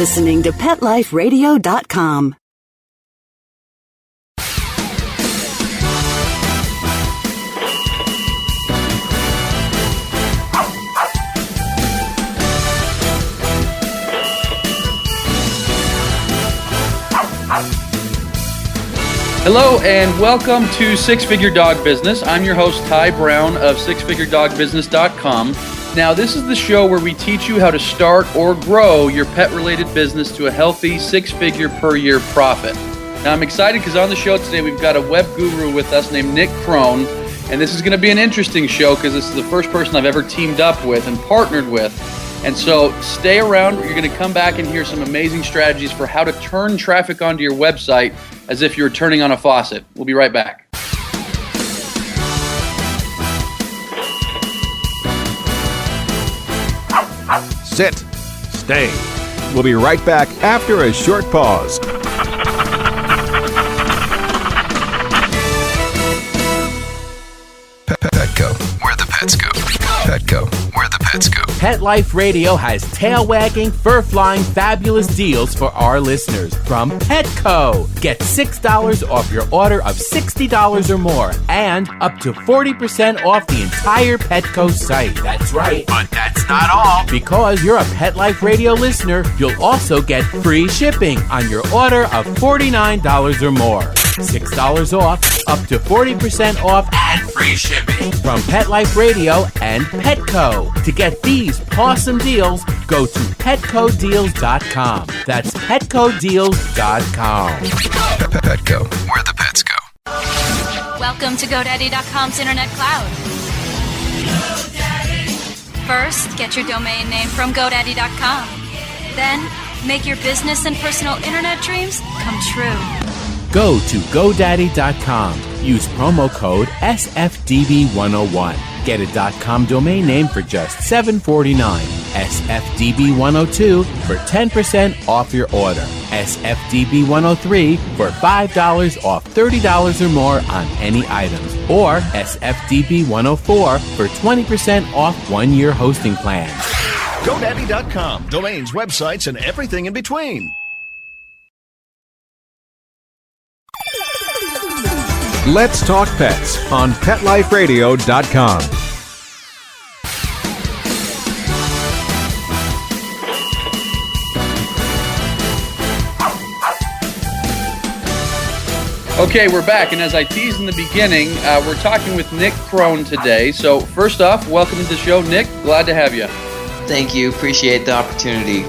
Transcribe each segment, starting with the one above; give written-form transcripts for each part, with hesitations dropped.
listening to PetLifeRadio.com. Hello and welcome to Six Figure Dog Business. I'm your host, Ty Brown of SixFigureDogBusiness.com. Now, this is the show where we teach you how to start or grow your pet-related business to a healthy six-figure per year profit. Now, I'm excited because on the show today, we've got a web guru with us named Nick Crone, and this is going to be an interesting show because this is the first person I've ever teamed up with and partnered with. And so stay around. You're going to come back and hear some amazing strategies for how to turn traffic onto your website as if you were turning on a faucet. We'll be right back. Sit. Stay. We'll be right back after a short pause. Petco, where the pets go. Petco, where the pets go. Pet Life Radio has tail-wagging, fur-flying, fabulous deals for our listeners from Petco. Get $6 off your order of $60 or more and up to 40% off the entire Petco site. That's right. But that's not all. Because you're a Pet Life Radio listener, you'll also get free shipping on your order of $49 or more. $6 off, up to 40% off, and free shipping from Pet Life Radio and Petco. To get these awesome deals, go to PetcoDeals.com. That's PetcoDeals.com. Petco, where the pets go. Welcome to GoDaddy.com's Internet Cloud. First, get your domain name from GoDaddy.com. Then, make your business and personal internet dreams come true. Go to GoDaddy.com. Use promo code SFDB101. Get a .com domain name for just $7.49. SFDB102 for 10% off your order. SFDB103 for $5 off $30 or more on any items. Or SFDB104 for 20% off 1-year hosting plans. GoDaddy.com. Domains, websites, and everything in between. Let's Talk Pets on PetLifeRadio.com. Okay, we're back, and as I teased in the beginning, we're talking with Nick Crone today. So first off, welcome to the show, Nick. Glad to have you. Thank you. Appreciate the opportunity.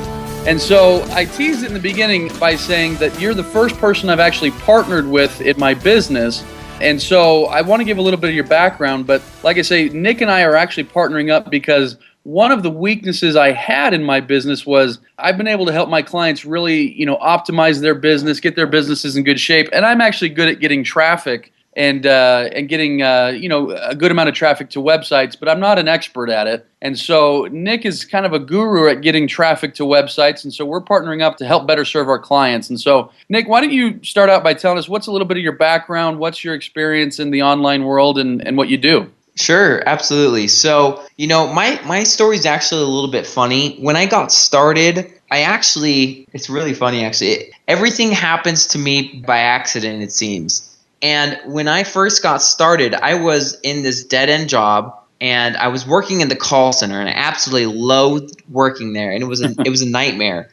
And so I teased it in the beginning by saying that you're the first person I've actually partnered with in my business. And so I want to give a little bit of your background, but like I say, Nick and I are actually partnering up because one of the weaknesses I had in my business was I've been able to help my clients really, optimize their business, get their businesses in good shape. And I'm actually good at getting traffic and getting, a good amount of traffic to websites, but I'm not an expert at it. And so Nick is kind of a guru at getting traffic to websites. And so we're partnering up to help better serve our clients. And so, Nick, why don't you start out by telling us what's a little bit of your background, what's your experience in the online world and what you do? Sure, absolutely. So, my story is actually a little bit funny. When I got started, it's really funny actually. Everything happens to me by accident, it seems. And when I first got started, I was in this dead-end job, and I was working in the call center, and I absolutely loathed working there, and it was a nightmare.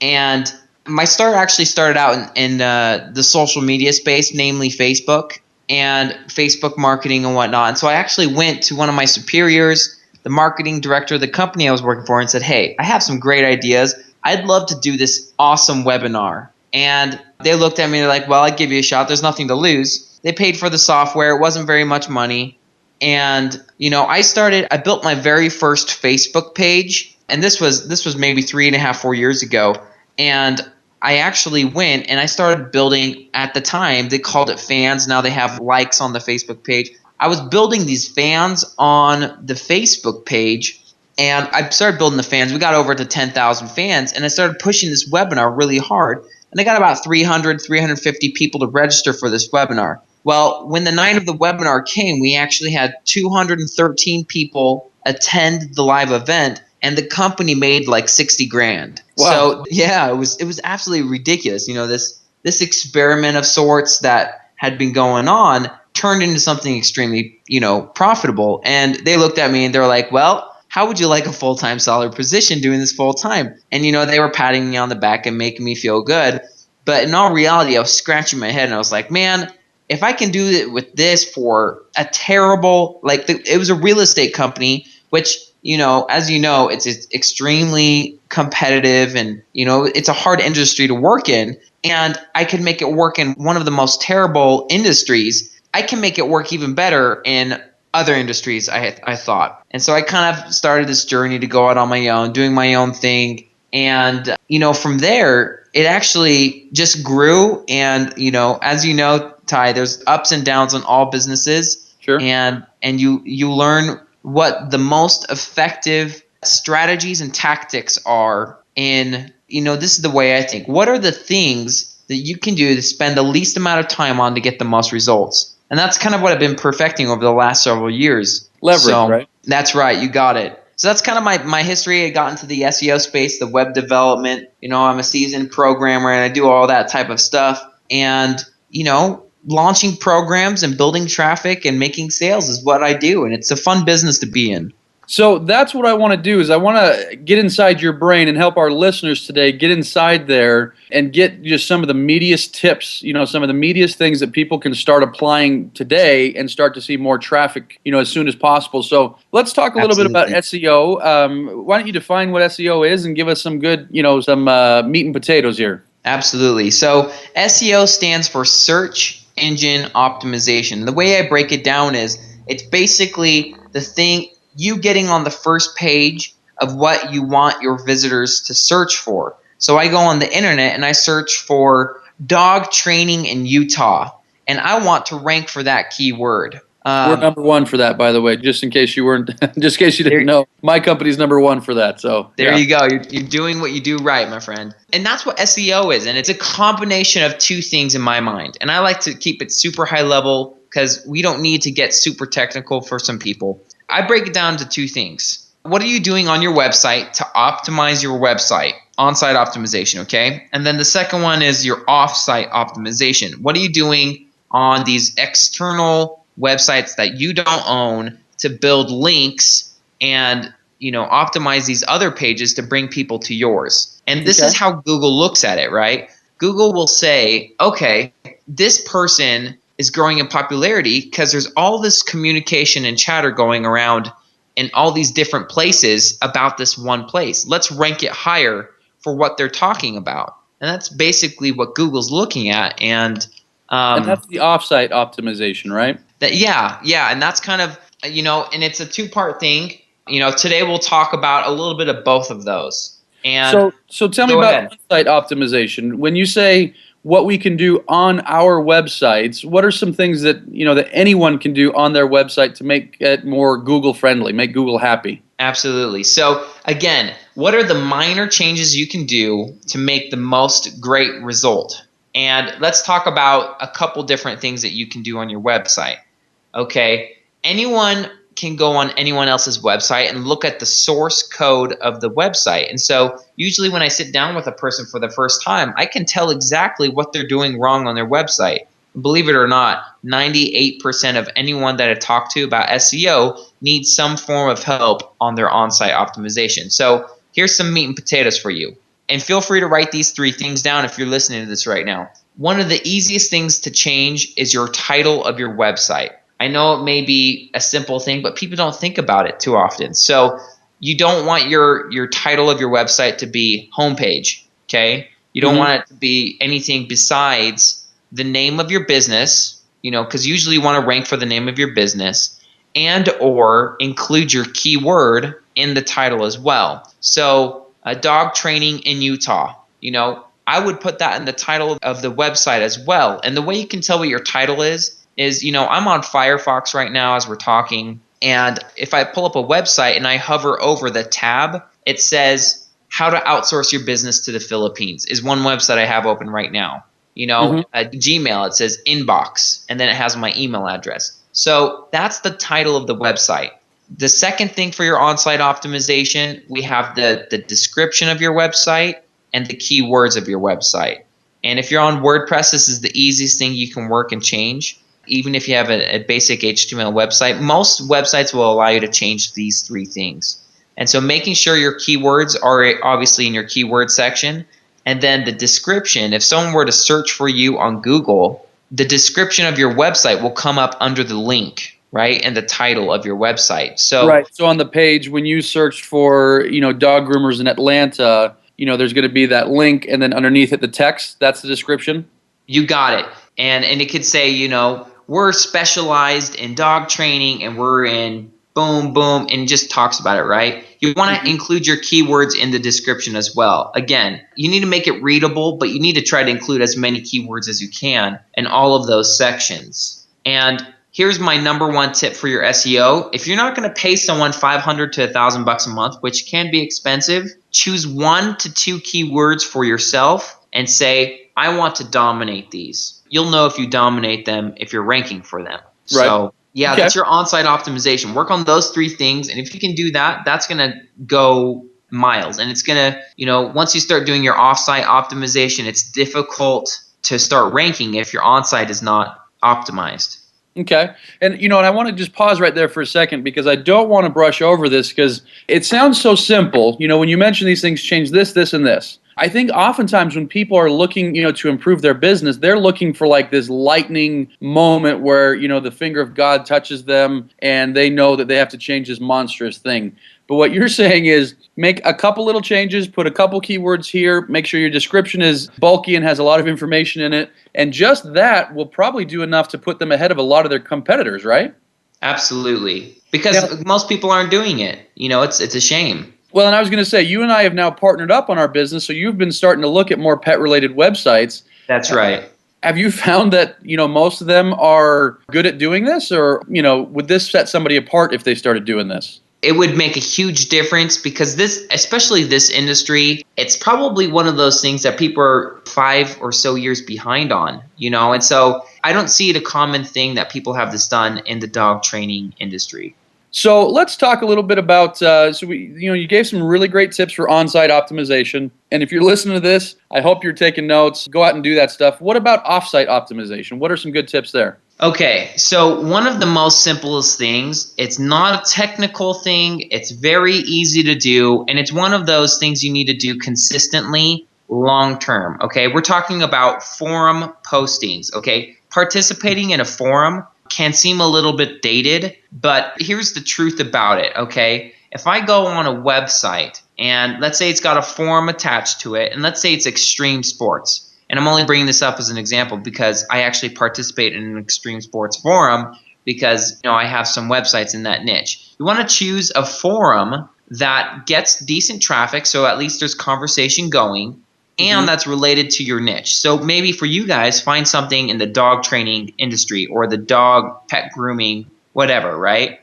And my start actually started out in the social media space, namely Facebook and Facebook marketing and whatnot. And so I actually went to one of my superiors, the marketing director of the company I was working for, and said, "Hey, I have some great ideas. I'd love to do this awesome webinar." And they looked at me and they're like, "Well, I'd give you a shot. There's nothing to lose." They paid for the software. It wasn't very much money. And, I built my very first Facebook page. And this was maybe 3.5, 4 years ago. And I actually went and I started building, at the time, they called it fans. Now they have likes on the Facebook page. I was building these fans on the Facebook page. And I started building the fans. We got over to 10,000 fans. And I started pushing this webinar really hard. And I got about 350 people to register for this webinar. Well, when the night of the webinar came, we actually had 213 people attend the live event, and the company made like 60 grand. Wow. So yeah, it was absolutely ridiculous. This experiment of sorts that had been going on turned into something extremely, profitable. And they looked at me and they were like, well, how would you like a full-time salary position doing this full-time? And, they were patting me on the back and making me feel good. But in all reality, I was scratching my head and I was like, man, if I can do it with this for a terrible, it was a real estate company, which, as you know, it's extremely competitive and, it's a hard industry to work in. And I could make it work in one of the most terrible industries. I can make it work even better in other industries, I thought. And so I kind of started this journey to go out on my own, doing my own thing. And, from there, it actually just grew. And, as you know, Ty, there's ups and downs in all businesses. Sure. And you learn what the most effective strategies and tactics are in, this is the way I think. What are the things that you can do to spend the least amount of time on to get the most results? And that's kind of what I've been perfecting over the last several years. Leverage, right? That's right. You got it. So that's kind of my history. I got into the SEO space, the web development. I'm a seasoned programmer and I do all that type of stuff. And, launching programs and building traffic and making sales is what I do. And it's a fun business to be in. So that's what I want to do is I want to get inside your brain and help our listeners today get inside there and get just some of the meatiest tips, some of the meatiest things that people can start applying today and start to see more traffic, as soon as possible. So let's talk a little bit about SEO. Why don't you define what SEO is and give us some good, some meat and potatoes here? Absolutely. So SEO stands for Search Engine Optimization. The way I break it down is it's basically the thing you getting on the first page of what you want your visitors to search for. So I go on the internet and I search for dog training in Utah, and I want to rank for that keyword. We're number one for that, by the way, just in case you didn't know. My company's number one for that. So there you go. You're doing what you do right, my friend. And that's what SEO is. And it's a combination of two things in my mind. And I like to keep it super high level because we don't need to get super technical for some people. I break it down to two things. What are you doing on your website to optimize your website? On-site optimization, okay? And then the second one is your off-site optimization. What are you doing on these external websites that you don't own to build links and, optimize these other pages to bring people to yours? And this is how Google looks at it, right? Google will say, okay, this person is growing in popularity because there's all this communication and chatter going around in all these different places about this one place. Let's rank it higher for what they're talking about. And that's basically what Google's looking at. And that's the offsite optimization, right? Yeah. And that's kind of, and it's a two-part thing. Today we'll talk about a little bit of both of those. And so tell me about on-site optimization. When you say what we can do on our websites, what are some things that that anyone can do on their website to make it more Google friendly, make Google happy? Absolutely. So again, what are the minor changes you can do to make the most great result? And let's talk about a couple different things that you can do on your website. Okay, anyone can go on anyone else's website and look at the source code of the website. And so usually when I sit down with a person for the first time, I can tell exactly what they're doing wrong on their website. Believe it or not, 98% of anyone that I talk to about SEO needs some form of help on their on-site optimization. So here's some meat and potatoes for you. And feel free to write these three things down if you're listening to this right now. One of the easiest things to change is your title of your website. I know it may be a simple thing, but people don't think about it too often. So you don't want your title of your website to be homepage, okay? You don't want it to be anything besides the name of your business, because usually you want to rank for the name of your business and or include your keyword in the title as well. So dog training in Utah, I would put that in the title of the website as well. And the way you can tell what your title is, I'm on Firefox right now as we're talking. And if I pull up a website and I hover over the tab, it says how to outsource your business to the Philippines is one website I have open right now. Gmail, it says inbox, and then it has my email address. So that's the title of the website. The second thing for your on-site optimization, we have the description of your website and the keywords of your website. And if you're on WordPress, this is the easiest thing you can work and change. Even if you have a basic HTML website, most websites will allow you to change these three things. And so making sure your keywords are obviously in your keyword section, and then the description, if someone were to search for you on Google, the description of your website will come up under the link, right, and the title of your website. So right. So on the page, when you search for, dog groomers in Atlanta, there's going to be that link, and then underneath it, the text. That's the description. You got it. And it could say, we're specialized in dog training, and we're in boom, boom, and just talks about it, right? You want to include your keywords in the description as well. Again, you need to make it readable, but you need to try to include as many keywords as you can in all of those sections. And here's my number one tip for your SEO. If you're not going to pay someone $500 to $1,000 a month, which can be expensive, choose 1 to 2 keywords for yourself and say, I want to dominate these. You'll know if you dominate them if you're ranking for them. Right. So yeah, that's your on-site optimization. Work on those 3 things, and if you can do that, that's going to go miles. And it's going to, once you start doing your off-site optimization, it's difficult to start ranking if your on-site is not optimized. Okay. And, and I want to just pause right there for a second, because I don't want to brush over this, because it sounds so simple. When you mention these things, change this, this, and this. I think oftentimes when people are looking, to improve their business, they're looking for like this lightning moment where, the finger of God touches them and they know that they have to change this monstrous thing. But what you're saying is make a couple little changes, put a couple keywords here, make sure your description is bulky and has a lot of information in it. And just that will probably do enough to put them ahead of a lot of their competitors, right? Absolutely. Because most people aren't doing it. It's a shame. Well, and I was going to say, you and I have now partnered up on our business, so you've been starting to look at more pet-related websites. That's right. Have you found that, most of them are good at doing this, or, would this set somebody apart if they started doing this? It would make a huge difference, because especially this industry, it's probably one of those things that people are 5 or so years behind on, and so I don't see it a common thing that people have this done in the dog training industry. So let's talk a little bit about, you gave some really great tips for on-site optimization. And if you're listening to this, I hope you're taking notes. Go out and do that stuff. What about off-site optimization? What are some good tips there? Okay, so one of the most simplest things, it's not a technical thing, it's very easy to do, and it's one of those things you need to do consistently long term. Okay, we're talking about forum postings. Okay, participating in a forum can seem a little bit dated, but here's the truth about it, okay? If I go on a website and let's say it's got a forum attached to it, and let's say it's extreme sports, and I'm only bringing this up as an example because I actually participate in an extreme sports forum because I have some websites in that niche. You want to choose a forum that gets decent traffic, so at least there's conversation going, and that's related to your niche. So maybe for you guys, find something in the dog training industry or the dog pet grooming, whatever, right?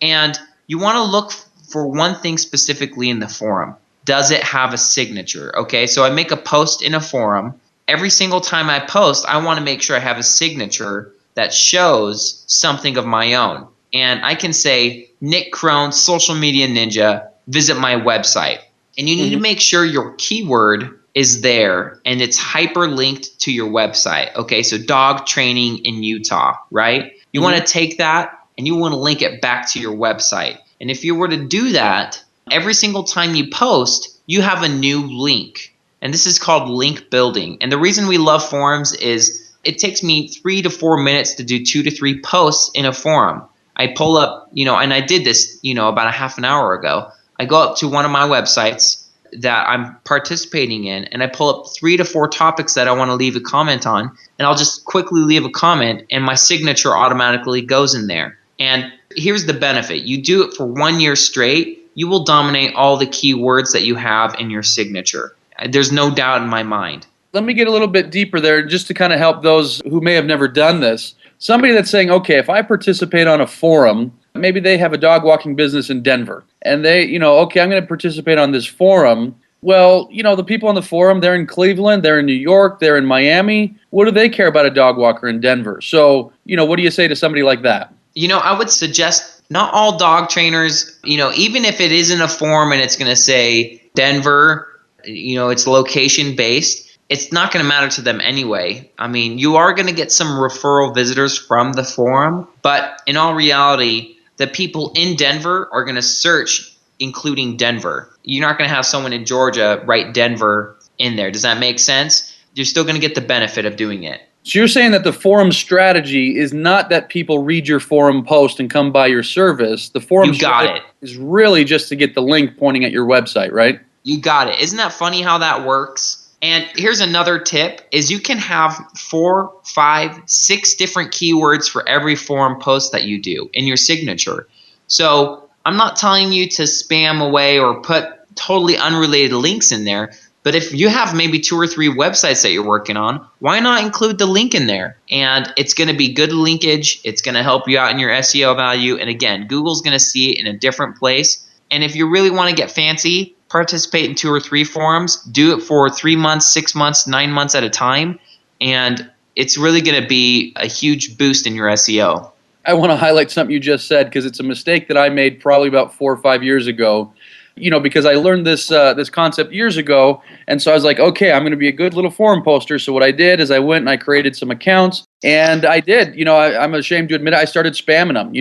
And you want to look for one thing specifically in the forum. Does it have a signature? Okay, so I make a post in a forum. Every single time I post, I want to make sure I have a signature that shows something of my own. And I can say, Nick Crone, Social Media Ninja, visit my website. And you need to make sure your keyword is there and it's hyperlinked to your website. Okay, so dog training in Utah, right? You want to take that and you want to link it back to your website. And if you were to do that, every single time you post, you have a new link. And this is called link building. And the reason we love forums is it takes me 3 to 4 minutes to do 2 to 3 posts in a forum. I pull up, and I did this, about a half an hour ago. I go up to one of my websites that I'm participating in, and I pull up 3 to 4 topics that I want to leave a comment on, and I'll just quickly leave a comment, and my signature automatically goes in there. And here's the benefit. You do it for 1 year straight, you will dominate all the keywords that you have in your signature. There's no doubt in my mind. Let me get a little bit deeper there just to kind of help those who may have never done this. Somebody that's saying, okay, if I participate on a forum, maybe they have a dog walking business in Denver, and they, okay, I'm going to participate on this forum. Well, the people on the forum, they're in Cleveland, they're in New York, they're in Miami. What do they care about a dog walker in Denver? So, what do you say to somebody like that? I would suggest not all dog trainers, even if it isn't a form and it's going to say Denver, it's location based, it's not going to matter to them anyway. I mean, you are going to get some referral visitors from the forum, but in all reality, the people in Denver are going to search including Denver. You're not going to have someone in Georgia write Denver in there. Does that make sense? You're still going to get the benefit of doing it. So you're saying that the forum strategy is not that people read your forum post and come by your service. The forum strategy is really just to get the link pointing at your website, right? You got it. Isn't that funny how that works? And here's another tip is you can have 4, 5, 6 different keywords for every forum post that you do in your signature. So I'm not telling you to spam away or put totally unrelated links in there. But if you have maybe 2 or 3 websites that you're working on, why not include the link in there? And it's going to be good linkage. It's going to help you out in your SEO value. And again, Google's going to see it in a different place. And if you really want to get fancy, participate in 2 or 3 forums. Do it for 3 months, 6 months, 9 months at a time. And it's really going to be a huge boost in your SEO. I want to highlight something you just said because it's a mistake that I made probably about 4 or 5 years ago. Because I learned this concept years ago, and so I was like, okay, I'm going to be a good little forum poster. So what I did is I went and I created some accounts, and I did. I'm ashamed to admit it, I started spamming them.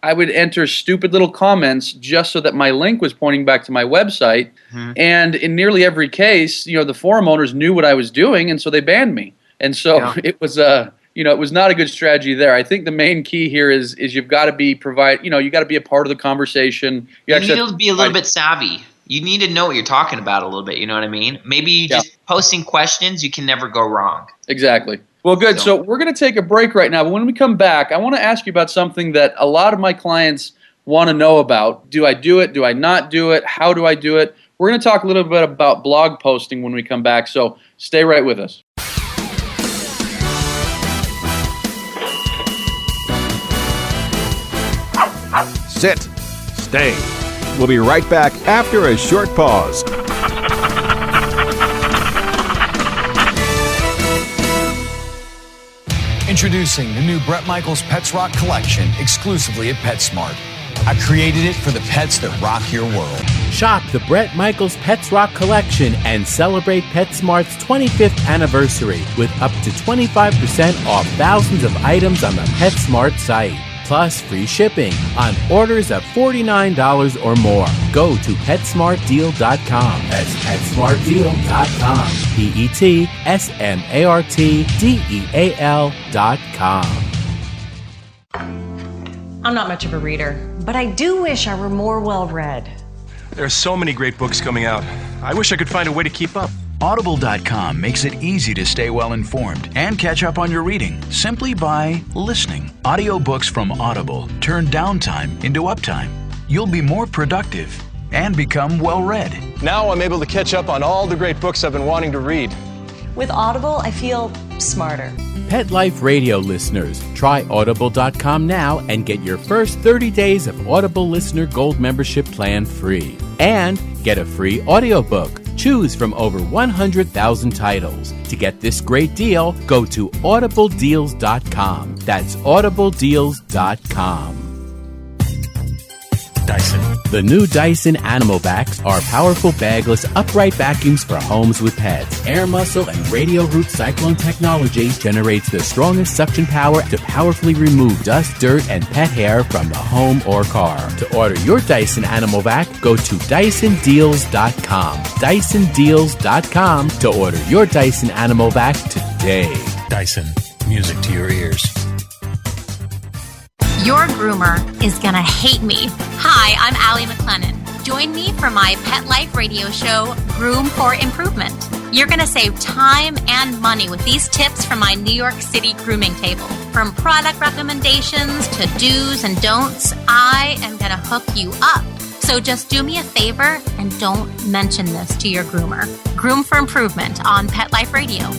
I would enter stupid little comments just so that my link was pointing back to my website. Mm-hmm. And in nearly every case, the forum owners knew what I was doing, and so they banned me. And so it was it was not a good strategy there. I think the main key here is you've got to be you got to be a part of the conversation. You need to be a little bit savvy. You need to know what you're talking about a little bit. You know what I mean? Maybe just posting questions, you can never go wrong. Exactly. Well, good. So we're going to take a break right now. But when we come back, I want to ask you about something that a lot of my clients want to know about. Do I do it? Do I not do it? How do I do it? We're going to talk a little bit about blog posting when we come back. So stay right with us. Sit. Stay. We'll be right back after a short pause. Introducing the new Bret Michaels Pets Rock collection exclusively at PetSmart. I created it for the pets that rock your world. Shop the Bret Michaels Pets Rock collection and celebrate PetSmart's 25th anniversary with up to 25% off thousands of items on the PetSmart site. Plus free shipping on orders of $49 or more. Go to PetSmartDeal.com. That's PetSmartDeal.com. PetSmartDeal.com. I'm not much of a reader, but I do wish I were more well-read. There are so many great books coming out. I wish I could find a way to keep up. Audible.com makes it easy to stay well informed and catch up on your reading simply by listening. Audiobooks from Audible turn downtime into uptime. You'll be more productive and become well read. Now I'm able to catch up on all the great books I've been wanting to read. With Audible, I feel smarter. Pet Life Radio listeners, try Audible.com now and get your first 30 days of Audible Listener Gold membership plan free. And get a free audiobook. Choose from over 100,000 titles. To get this great deal, go to audibledeals.com. That's audibledeals.com. Dyson. The new Dyson Animal Vacs are powerful bagless upright vacuums for homes with pets. Air muscle and radio root cyclone technology generates the strongest suction power to powerfully remove dust, dirt, and pet hair from the home or car. To order your Dyson Animal Vac, go to DysonDeals.com. DysonDeals.com to order your Dyson Animal Vac today. Dyson. Music to your ears. Your groomer is gonna hate me. Hi, I'm Allie McLennan. Join me for my Pet Life radio show, Groom for Improvement. You're gonna save time and money with these tips from my New York City grooming table. From product recommendations to do's and don'ts, I am gonna hook you up. So just do me a favor and don't mention this to your groomer. Groom for Improvement on Pet Life Radio.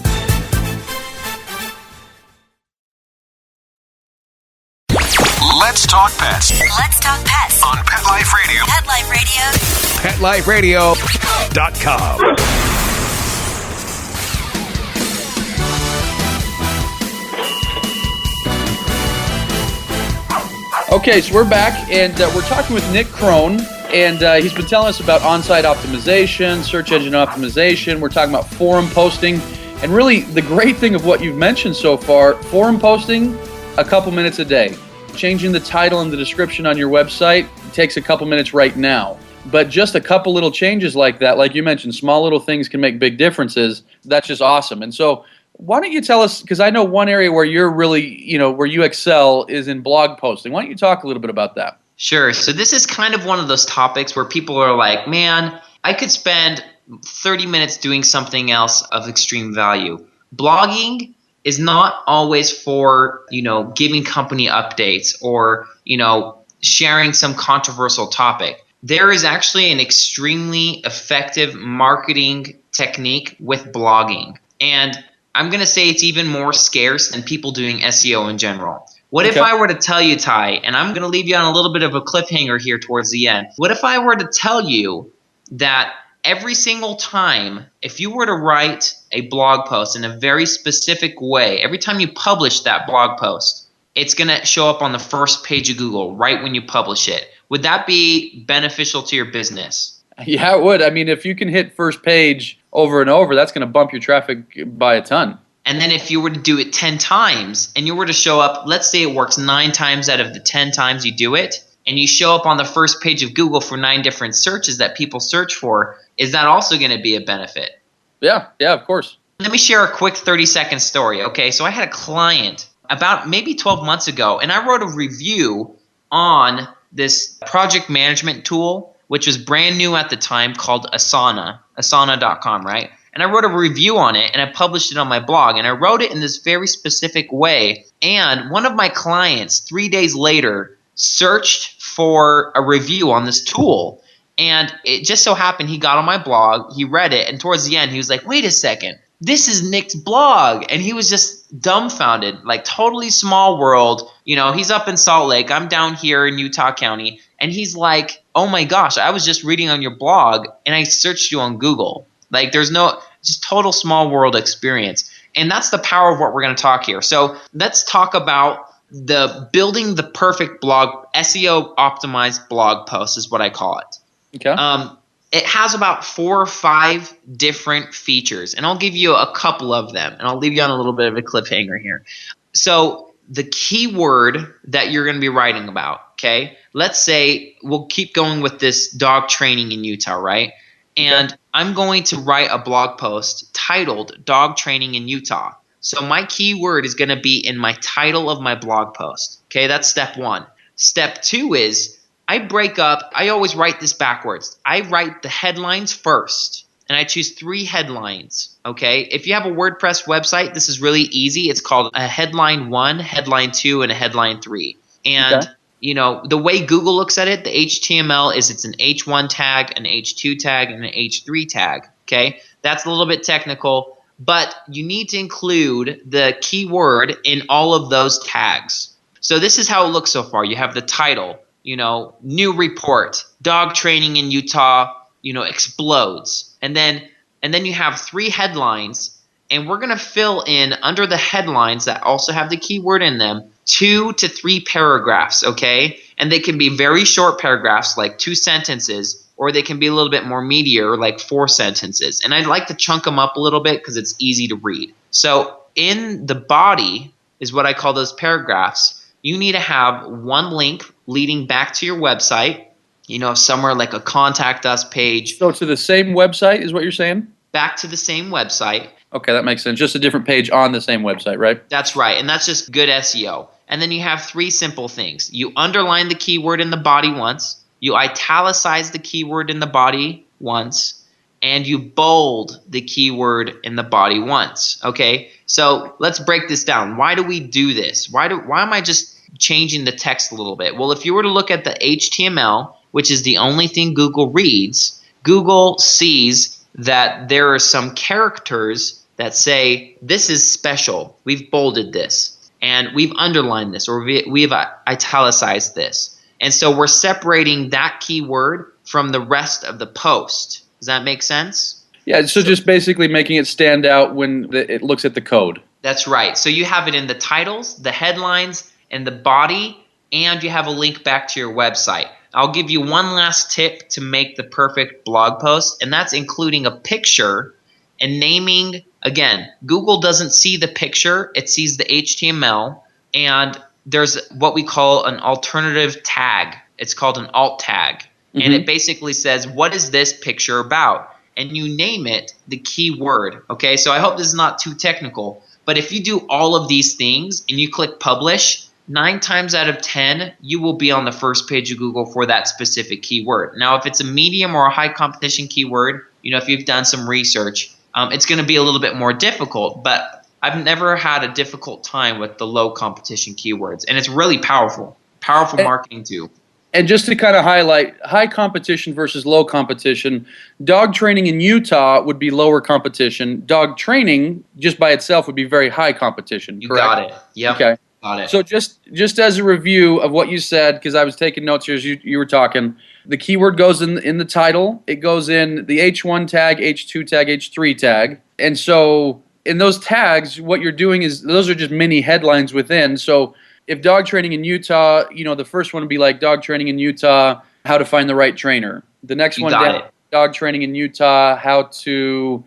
Let's talk pets. Let's talk pets On Pet Life Radio. Pet Life Radio. PetLifeRadio.com. Okay, so we're back, and we're talking with Nick Crone, and he's been telling us about on-site optimization, search engine optimization. We're talking about forum posting, and really the great thing of what you've mentioned so far, forum posting, a couple minutes a day. Changing the title and the description on your website takes a couple minutes right now. But just a couple little changes like that, like you mentioned, small little things can make big differences. That's just awesome. And so why don't you tell us, because I know one area where you're really, where you excel is in blog posting. Why don't you talk a little bit about that? Sure. So this is kind of one of those topics where people are like, man, I could spend 30 minutes doing something else of extreme value. Blogging is not always for, giving company updates or, sharing some controversial topic. There is actually an extremely effective marketing technique with blogging. And I'm going to say it's even more scarce than people doing SEO in general. What if I were to tell you, Ty, and I'm going to leave you on a little bit of a cliffhanger here towards the end. What if I were to tell you that every single time, if you were to write a blog post in a very specific way, every time you publish that blog post, it's going to show up on the first page of Google right when you publish it? Would that be beneficial to your business? Yeah, it would. I mean, if you can hit first page over and over, that's going to bump your traffic by a ton. And then if you were to do it 10 times and you were to show up, let's say it works 9 times out of the 10 times you do it, and you show up on the first page of Google for 9 different searches that people search for, is that also going to be a benefit? Yeah, of course. Let me share a quick 30-second story, okay? So I had a client about maybe 12 months ago, and I wrote a review on this project management tool, which was brand new at the time, called Asana, asana.com, right? And I wrote a review on it, and I published it on my blog, and I wrote it in this very specific way. And one of my clients, 3 days later, searched for a review on this tool. And it just so happened he got on my blog, he read it, and towards the end, he was like, wait a second, this is Nick's blog. And he was just dumbfounded, like totally small world. He's up in Salt Lake, I'm down here in Utah County. And he's like, oh my gosh, I was just reading on your blog and I searched you on Google. Like there's just total small world experience. And that's the power of what we're going to talk here. So let's talk about the building the perfect blog, SEO optimized blog post is what I call it. Okay. It has about 4 or 5 different features, and I'll give you a couple of them, and I'll leave you on a little bit of a cliffhanger here. So the keyword that you're going to be writing about, okay? Let's say we'll keep going with this dog training in Utah, right? And I'm going to write a blog post titled Dog Training in Utah. So my keyword is going to be in my title of my blog post, okay? That's step 1. Step 2 is I always write this backwards. I write the headlines first, and I choose 3 headlines, okay? If you have a WordPress website, this is really easy. It's called a headline 1, headline 2, and a headline 3. And, the way Google looks at it, the HTML is it's an H1 tag, an H2 tag, and an H3 tag, okay? That's a little bit technical, but you need to include the keyword in all of those tags. So this is how it looks so far. You have the title. New report, dog training in Utah, explodes. And then you have 3 headlines, and we're going to fill in under the headlines that also have the keyword in them 2 to 3 paragraphs, okay? And they can be very short paragraphs, like 2 sentences, or they can be a little bit more meatier, like 4 sentences. And I'd like to chunk them up a little bit because it's easy to read. So in the body is what I call those paragraphs. You need to have 1 link leading back to your website, somewhere like a contact us page. So to the same website is what you're saying? Back to the same website. Okay, that makes sense. Just a different page on the same website, right? That's right, and that's just good SEO. And then you have 3 simple things. You underline the keyword in the body once, you italicize the keyword in the body once, and you bold the keyword in the body once, okay? So let's break this down. Why do we do this? Why am I just changing the text a little bit? Well, if you were to look at the HTML, which is the only thing Google reads, Google sees that there are some characters that say, this is special. We've bolded this, and we've underlined this, or we've italicized this. And so we're separating that keyword from the rest of the post. Does that make sense? Yeah, so just basically making it stand out when it looks at the code. That's right. So you have it in the titles, the headlines, and the body, and you have a link back to your website. I'll give you one last tip to make the perfect blog post, and that's including a picture and naming. Again, Google doesn't see the picture, it sees the HTML, and there's what we call an alternative tag. It's called an alt tag, and it basically says, what is this picture about? And you name it the keyword. Okay, so I hope this is not too technical, but if you do all of these things and you click publish, 9 times out of 10, you will be on the first page of Google for that specific keyword. Now, if it's a medium or a high competition keyword, if you've done some research, it's going to be a little bit more difficult, but I've never had a difficult time with the low competition keywords, and it's really powerful marketing too. And just to kind of highlight, high competition versus low competition, dog training in Utah would be lower competition. Dog training just by itself would be very high competition. You correct? got it. Yep. Okay. Got it. So just as a review of what you said, because I was taking notes here as you were talking, the keyword goes in the title. It goes in the H1 tag, H2 tag, H3 tag. And so in those tags, what you're doing is those are just mini headlines within. So if dog training in Utah, the first one would be like dog training in Utah, how to find the right trainer. The next one, dog training in Utah, how to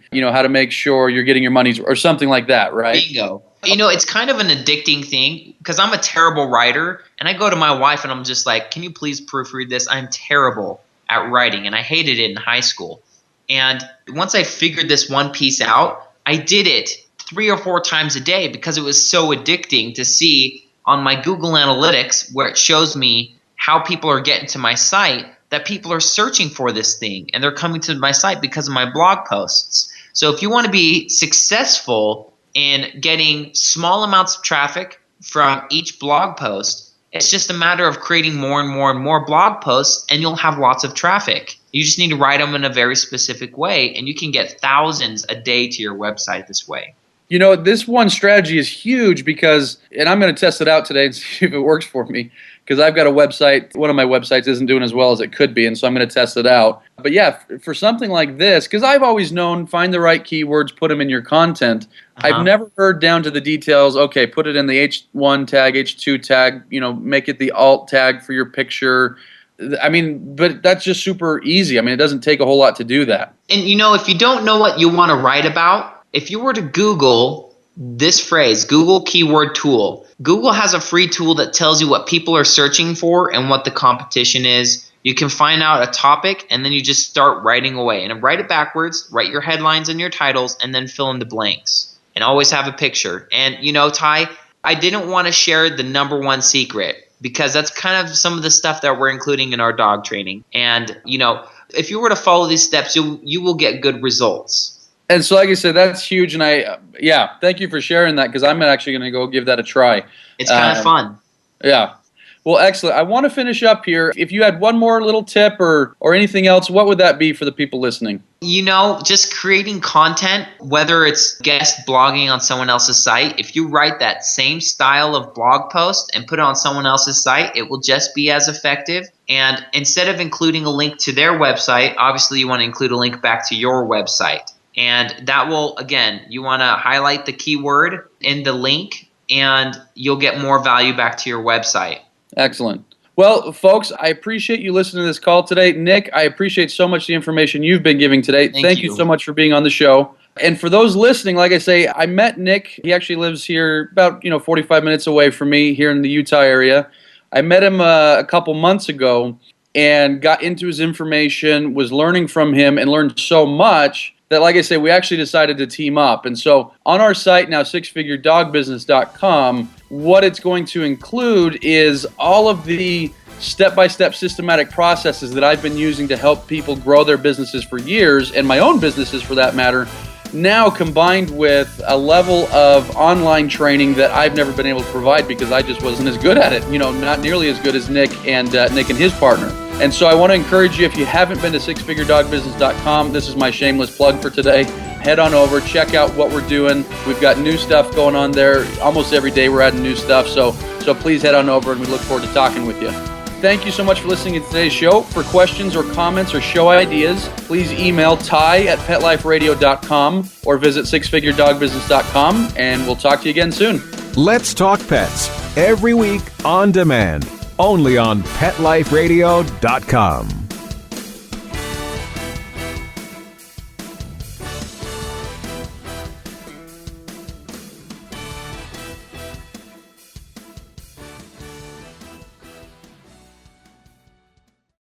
make sure you're getting your money's or something like that, right? Bingo. It's kind of an addicting thing because I'm a terrible writer, and I go to my wife and I'm just like, can you please proofread this? I'm terrible at writing, and I hated it in high school. And once I figured this one piece out, I did it 3 or 4 times a day because it was so addicting to see on my Google Analytics where it shows me how people are getting to my site, that people are searching for this thing, and they're coming to my site because of my blog posts. So if you want to be successful in getting small amounts of traffic from each blog post, it's just a matter of creating more and more and more blog posts, and you'll have lots of traffic. You just need to write them in a very specific way, and you can get thousands a day to your website this way. This one strategy is huge because, and I'm going to test it out today and see if it works for me, because I've got a website. One of my websites isn't doing as well as it could be, and so I'm going to test it out. But yeah, for something like this, because I've always known, find the right keywords, put them in your content. I've never heard down to the details, okay, put it in the H1 tag, H2 tag, make it the alt tag for your picture. But that's just super easy. It doesn't take a whole lot to do that. And if you don't know what you want to write about, if you were to Google this phrase, Google keyword tool, Google has a free tool that tells you what people are searching for and what the competition is. You can find out a topic, and then you just start writing away. And write it backwards, write your headlines and your titles, and then fill in the blanks. And always have a picture. And, Ty, I didn't want to share the number one secret because that's kind of some of the stuff that we're including in our dog training. And, if you were to follow these steps, you will get good results. And so, like I said, that's huge. And thank you for sharing that because I'm actually going to go give that a try. It's kind of fun. Yeah. Well, excellent. I want to finish up here. If you had one more little tip or anything else, what would that be for the people listening? Just creating content, whether it's guest blogging on someone else's site. If you write that same style of blog post and put it on someone else's site, it will just be as effective. And instead of including a link to their website, obviously you want to include a link back to your website. And that will, again, you want to highlight the keyword in the link, and you'll get more value back to your website. Excellent. Well, folks, I appreciate you listening to this call today. Nick, I appreciate so much the information you've been giving today. Thank you so much for being on the show. And for those listening, like I say, I met Nick. He actually lives here about 45 minutes away from me here in the Utah area. I met him a couple months ago and got into his information, was learning from him, and learned so much that, like I say, we actually decided to team up. And so on our site now, sixfiguredogbusiness.com, what it's going to include is all of the step-by-step systematic processes that I've been using to help people grow their businesses for years, and my own businesses for that matter, now combined with a level of online training that I've never been able to provide because I just wasn't as good at it, not nearly as good as Nick and his partner. And so I want to encourage you, if you haven't been to sixfiguredogbusiness.com, this is my shameless plug for today. Head on over, check out what we're doing. We've got new stuff going on there. Almost every day we're adding new stuff. So please head on over, and we look forward to talking with you. Thank you so much for listening to today's show. For questions or comments or show ideas, please email ty@petliferadio.com or visit sixfiguredogbusiness.com, and we'll talk to you again soon. Let's Talk Pets, every week on demand. only on PetLifeRadio.com.